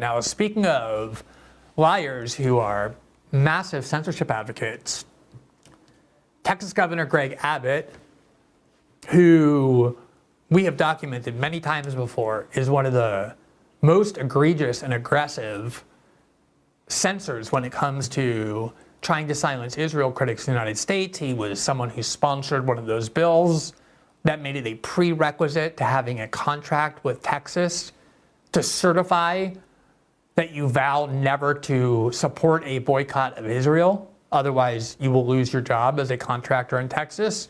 Now, speaking of liars who are massive censorship advocates, Texas Governor Greg Abbott, who we have documented many times before, is one of the most egregious and aggressive censors when it comes to trying to silence Israel critics in the United States. He was someone who sponsored one of those bills that made it a prerequisite to having a contract with Texas to certify that you vow never to support a boycott of Israel. Otherwise, you will lose your job as a contractor in Texas.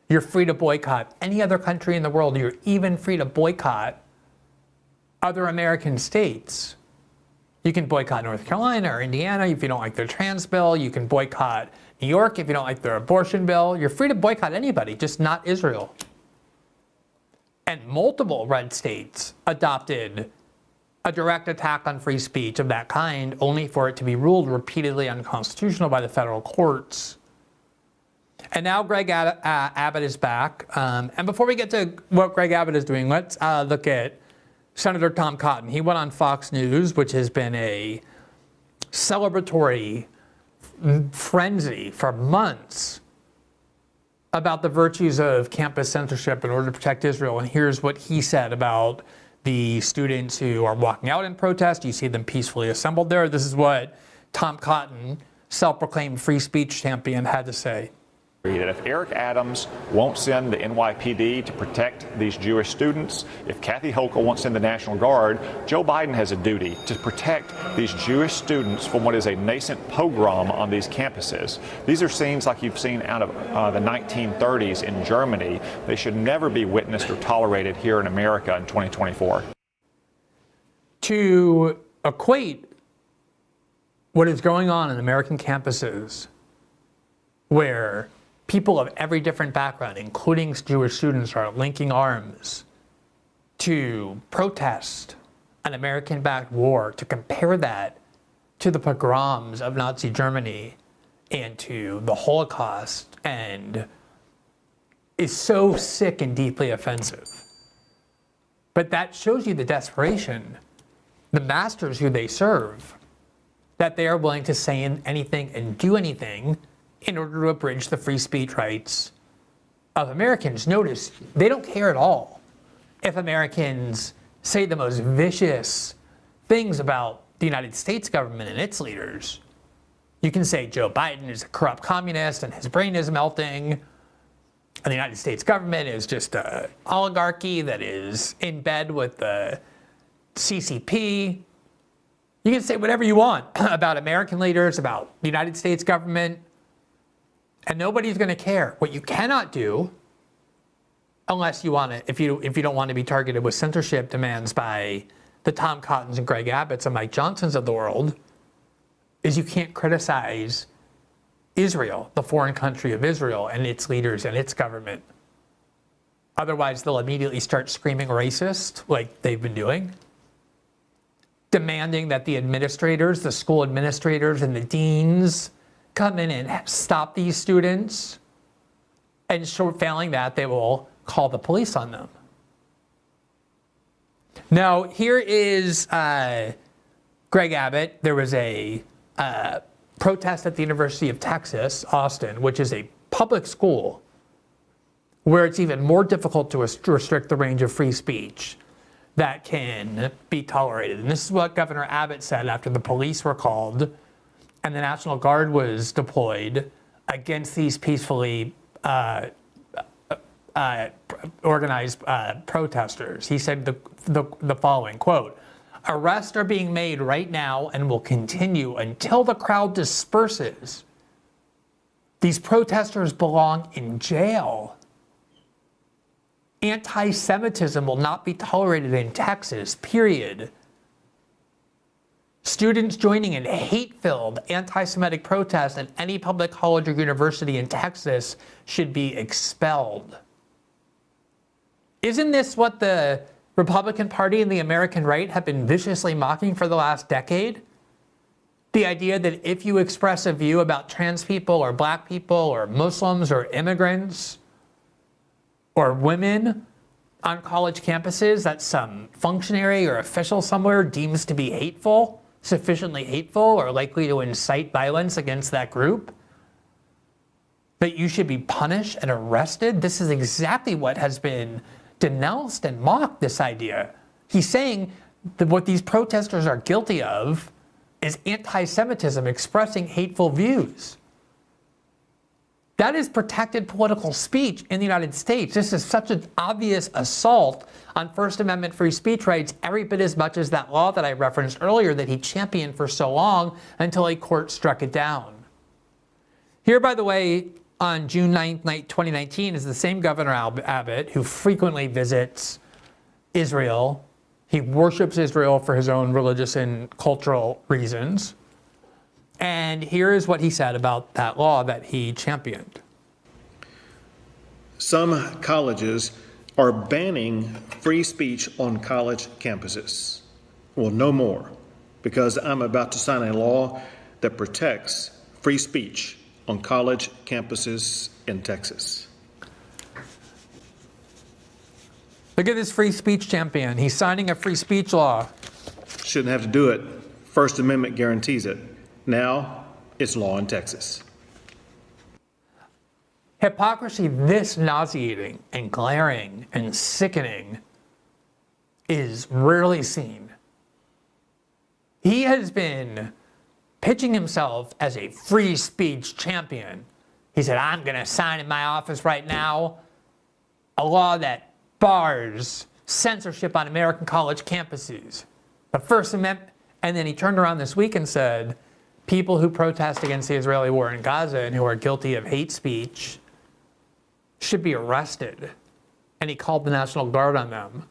You're free to boycott any other country in the world. You're even free to boycott other American states. You can boycott North Carolina or Indiana if you don't like their trans bill. You can boycott New York if you don't like their abortion bill. You're free to boycott anybody, just not Israel. And multiple red states adopted a direct attack on free speech of that kind, only for it to be ruled repeatedly unconstitutional by the federal courts. And now Greg Abbott is back. And before we get to what Greg Abbott is doing, let's look at Senator Tom Cotton. He went on Fox News, which has been a celebratory frenzy for months about the virtues of campus censorship in order to protect Israel. And here's what he said about the students who are walking out in protest. You see them peacefully assembled there. This is what Tom Cotton, self-proclaimed free speech champion, had to say. That if Eric Adams won't send the NYPD to protect these Jewish students, if Kathy Hochul won't send the National Guard, Joe Biden has a duty to protect these Jewish students from what is a nascent pogrom on these campuses. These are scenes like you've seen out of the 1930s in Germany. They should never be witnessed or tolerated here in America in 2024. To equate what is going on in American campuses, where people of every different background, including Jewish students, are linking arms to protest an American-backed war, to compare that to the pogroms of Nazi Germany and to the Holocaust, and is so sick and deeply offensive. But that shows you the desperation, the masters who they serve, that they are willing to say anything and do anything in order to abridge the free speech rights of Americans. Notice, they don't care at all if Americans say the most vicious things about the United States government and its leaders. You can say Joe Biden is a corrupt communist and his brain is melting, and the United States government is just an oligarchy that is in bed with the CCP. You can say whatever you want about American leaders, about the United States government, and nobody's going to care. What you cannot do, unless you want to, if you don't want to be targeted with censorship demands by the Tom Cottons and Greg Abbotts and Mike Johnsons of the world, is you can't criticize Israel, the foreign country of Israel, and its leaders and its government. Otherwise, they'll immediately start screaming racist, like they've been doing, demanding that the administrators, the school administrators and the deans come in and stop these students, and short failing that, they will call the police on them. Now, here is Greg Abbott. There was a protest at the University of Texas, Austin, which is a public school, where it's even more difficult to restrict the range of free speech that can be tolerated. And this is what Governor Abbott said after the police were called and the National Guard was deployed against these peacefully organized protesters. He said the following, quote, "Arrests are being made right now and will continue until the crowd disperses. These protesters belong in jail. Anti-Semitism will not be tolerated in Texas, period. Students joining in hate-filled anti-Semitic protests at any public college or university in Texas should be expelled." Isn't this what the Republican Party and the American right have been viciously mocking for the last decade? The idea that if you express a view about trans people or black people or Muslims or immigrants or women, on college campuses that some functionary or official somewhere deems to be hateful, sufficiently hateful, or likely to incite violence against that group, that you should be punished and arrested? This is exactly what has been denounced and mocked, this idea. He's saying that what these protesters are guilty of is anti-Semitism, expressing hateful views. That is protected political speech in the United States. This is such an obvious assault on First Amendment free speech rights, every bit as much as that law that I referenced earlier that he championed for so long until a court struck it down. Here, by the way, on June 9th, 2019, is the same Governor Abbott, who frequently visits Israel. He worships Israel for his own religious and cultural reasons. And here is what he said about that law that he championed. Some colleges are banning free speech on college campuses. Well, no more, because I'm about to sign a law that protects free speech on college campuses in Texas. Look at this free speech champion. He's signing a free speech law. Shouldn't have to do it. First Amendment guarantees it. Now it's law in Texas. Hypocrisy this nauseating and glaring and sickening is rarely seen. He has been pitching himself as a free speech champion. He said, I'm going to sign in my office right now a law that bars censorship on American college campuses. The First Amendment. And then he turned around this week and said, people who protest against the Israeli war in Gaza and who are guilty of hate speech should be arrested. And he called the National Guard on them.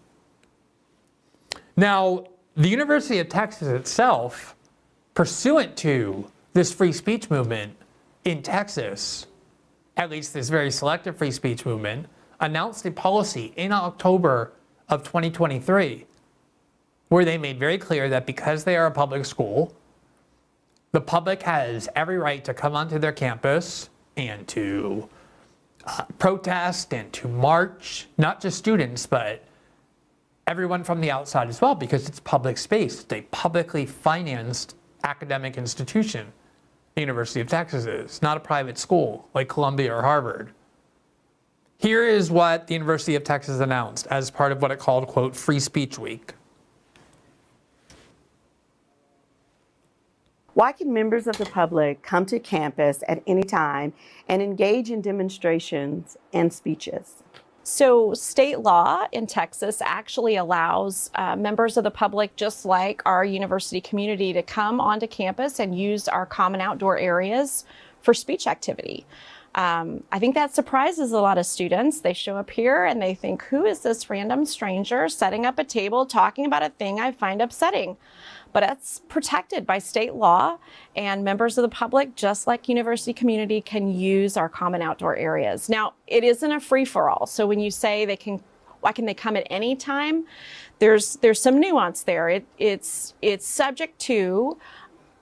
Now, the University of Texas itself, pursuant to this free speech movement in Texas, at least this very selective free speech movement, announced a policy in October of 2023 where they made very clear that because they are a public school, the public has every right to come onto their campus and to protest and to march, not just students, but everyone from the outside as well, because it's public space. It's a publicly financed academic institution. The University of Texas is not a private school like Columbia or Harvard. Here is what the University of Texas announced as part of what it called, quote, Free Speech Week. Why can members of the public come to campus at any time and engage in demonstrations and speeches? So state law in Texas actually allows members of the public, just like our university community, to come onto campus and use our common outdoor areas for speech activity. I think that surprises a lot of students. They show up here and they think, who is this random stranger setting up a table talking about a thing I find upsetting? But it's protected by state law, and members of the public, just like university community, can use our common outdoor areas. Now, it isn't a free-for-all. So when you say why can they come at any time? There's some nuance there. It's subject to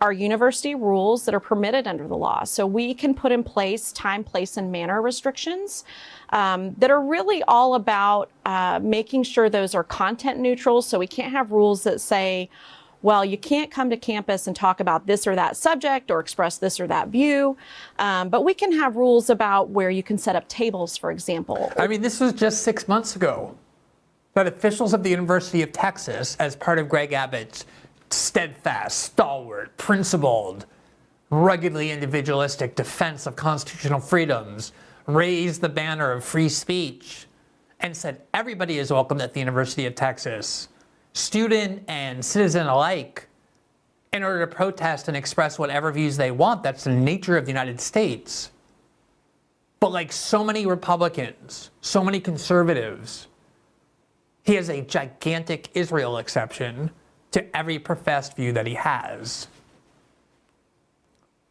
our university rules that are permitted under the law. So we can put in place time, place, and manner restrictions that are really all about making sure those are content neutral. So we can't have rules that say, well, you can't come to campus and talk about this or that subject or express this or that view. But we can have rules about where you can set up tables, for example. I mean, this was just 6 months ago that officials of the University of Texas, as part of Greg Abbott's steadfast, stalwart, principled, ruggedly individualistic defense of constitutional freedoms, raised the banner of free speech and said everybody is welcome at the University of Texas, student and citizen alike, in order to protest and express whatever views they want. That's the nature of the United States. But like so many Republicans, so many conservatives, he has a gigantic Israel exception to every professed view that he has.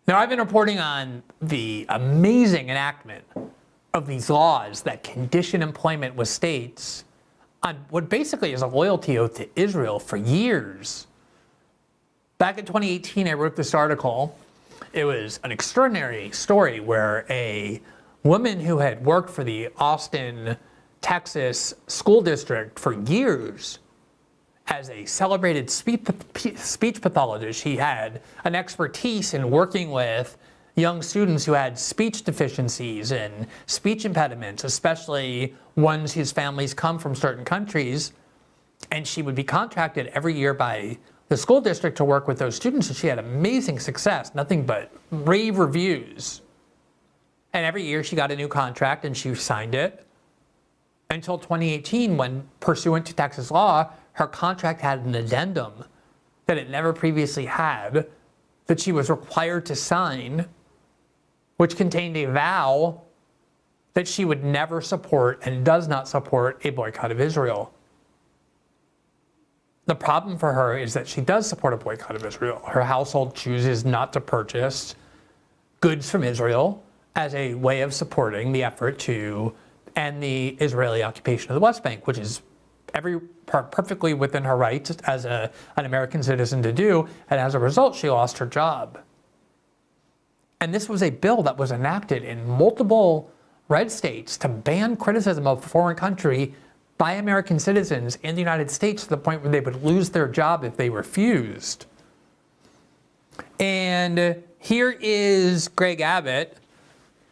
Now, I've been reporting on the amazing enactment of these laws that condition employment with states on what basically is a loyalty oath to Israel for years. Back in 2018, I wrote this article. It was an extraordinary story where a woman who had worked for the Austin, Texas school district for years as a celebrated speech pathologist. He had an expertise in working with young students who had speech deficiencies and speech impediments, especially ones whose families come from certain countries. And she would be contracted every year by the school district to work with those students, and she had amazing success, nothing but rave reviews. And every year she got a new contract and she signed it until 2018, when, pursuant to Texas law, her contract had an addendum that it never previously had, that she was required to sign, which contained a vow that she would never support and does not support a boycott of Israel. The problem for her is that she does support a boycott of Israel. Her household chooses not to purchase goods from Israel as a way of supporting the effort to end the Israeli occupation of the West Bank, which is perfectly within her rights as an American citizen to do, and as a result, she lost her job. And this was a bill that was enacted in multiple red states to ban criticism of a foreign country by American citizens in the United States, to the point where they would lose their job if they refused. And here is Greg Abbott,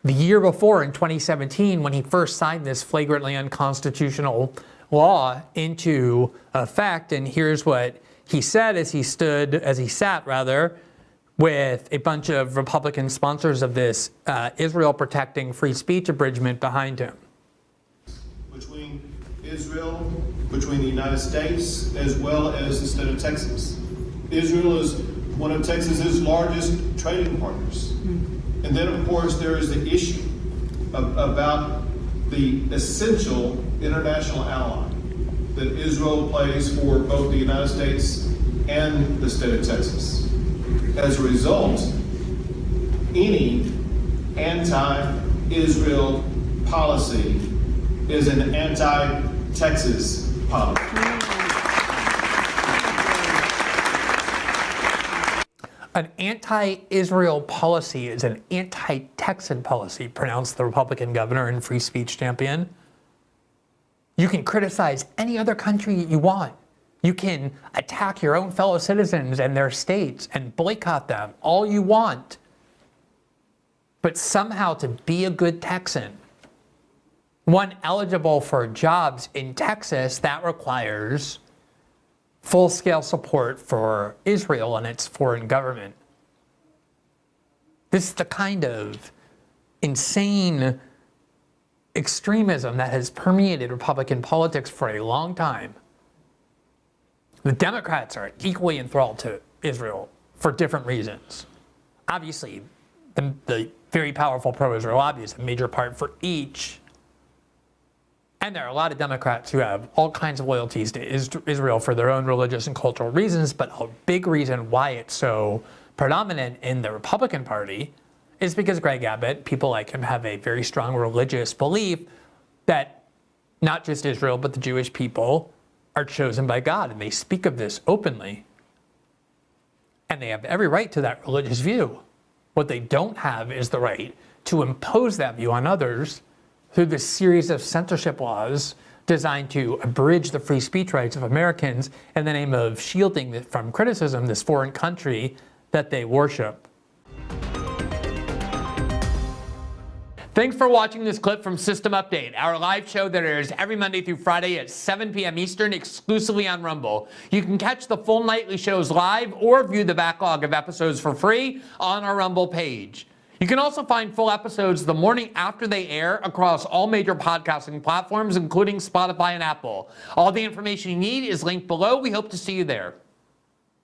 the year before, in 2017, when he first signed this flagrantly unconstitutional law into effect. And here's what he said as he sat with a bunch of Republican sponsors of this Israel protecting free speech abridgment behind him. Between Israel, between the United States, as well as the state of Texas. Israel is one of Texas's largest trading partners. And then, of course, there is the issue about the essential international ally that Israel plays for both the United States and the state of Texas. As a result, any anti-Israel policy is an anti-Texas policy. An anti-Israel policy is an anti-Texan policy, pronounced the Republican governor and free speech champion. You can criticize any other country you want. You can attack your own fellow citizens and their states and boycott them all you want. But somehow, to be a good Texan, one eligible for jobs in Texas, that requires full-scale support for Israel and its foreign government. This is the kind of insane extremism that has permeated Republican politics for a long time. The Democrats are equally enthralled to Israel for different reasons. Obviously, the very powerful pro-Israel lobby is a major part for each. And there are a lot of Democrats who have all kinds of loyalties to Israel for their own religious and cultural reasons, but a big reason why it's so predominant in the Republican Party is because Greg Abbott, people like him, have a very strong religious belief that not just Israel, but the Jewish people are chosen by God, and they speak of this openly. And they have every right to that religious view. What they don't have is the right to impose that view on others through this series of censorship laws designed to abridge the free speech rights of Americans in the name of shielding from criticism this foreign country that they worship. Thanks for watching this clip from System Update, our live show that airs every Monday through Friday at 7 p.m. Eastern, exclusively on Rumble. You can catch the full nightly shows live or view the backlog of episodes for free on our Rumble page. You can also find full episodes the morning after they air across all major podcasting platforms, including Spotify and Apple. All the information you need is linked below. We hope to see you there.